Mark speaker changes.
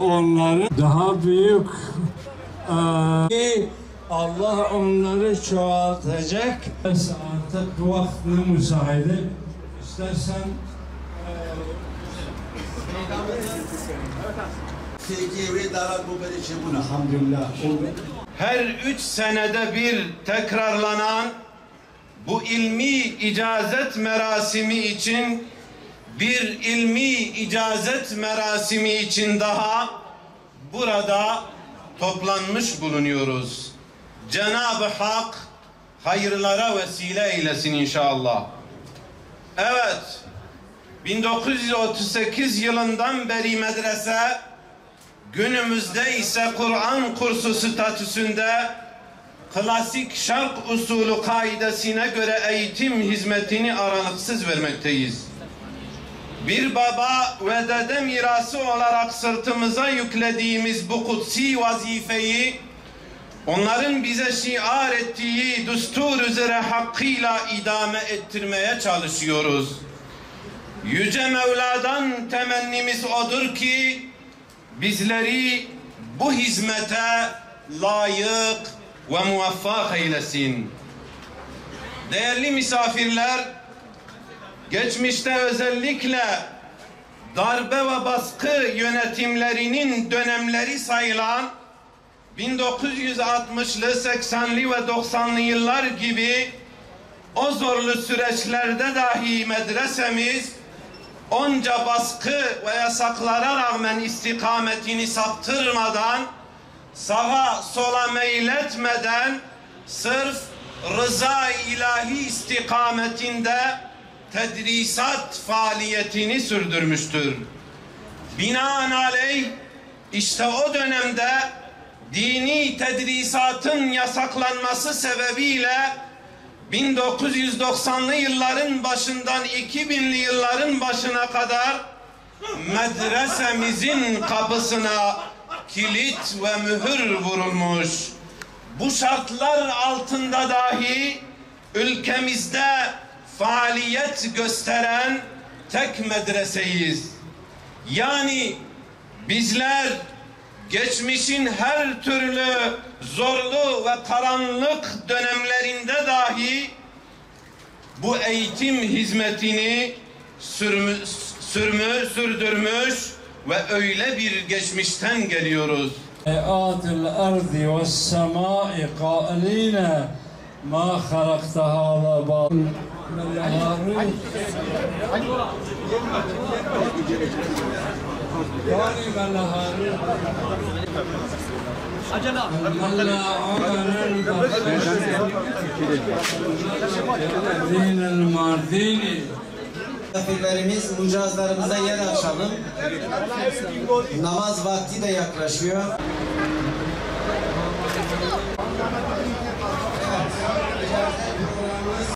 Speaker 1: Onları daha büyük Allah onları çoğaltacak. Artık bu vaktini müsaade istersen
Speaker 2: her 3 senede bir tekrarlanan bu ilmi icazet merasimi için bir ilmi icazet merasimi için daha burada toplanmış bulunuyoruz. Cenab-ı Hak hayırlara vesile eylesin inşallah. Evet, 1938 yılından beri medrese, günümüzde ise Kur'an kursu statüsünde klasik şark usulü kaidesine göre eğitim hizmetini aralıksız vermekteyiz. Bir baba ve dede mirası olarak sırtımıza yüklediğimiz bu kutsi vazifeyi onların bize şiar ettiği düstur üzere hakkıyla idame ettirmeye çalışıyoruz. Yüce Mevla'dan temennimiz odur ki bizleri bu hizmete layık ve muvaffak eylesin. Değerli misafirler, geçmişte özellikle darbe ve baskı yönetimlerinin dönemleri sayılan 1960'lı, 80'li ve 90'lı yıllar gibi o zorlu süreçlerde dahi medresemiz onca baskı ve yasaklara rağmen istikametini saptırmadan, sağa sola meyletmeden sırf rıza ilahi istikametinde tedrisat faaliyetini sürdürmüştür. Binaenaleyh işte o dönemde dini tedrisatın yasaklanması sebebiyle 1990'lı yılların başından 2000'li yılların başına kadar medresemizin kapısına kilit ve mühür vurulmuş. Bu şartlar altında dahi ülkemizde faaliyet gösteren tek medreseyiz. Yani bizler geçmişin her türlü zorlu ve karanlık dönemlerinde dahi bu eğitim hizmetini sürdürmüş ve öyle bir geçmişten geliyoruz.
Speaker 1: Adil ardi ve semai qailina ma halaktaha ve batil.
Speaker 3: Misafirlerimiz mucazlarımıza yer açalım. Namaz vakti de yaklaşıyor.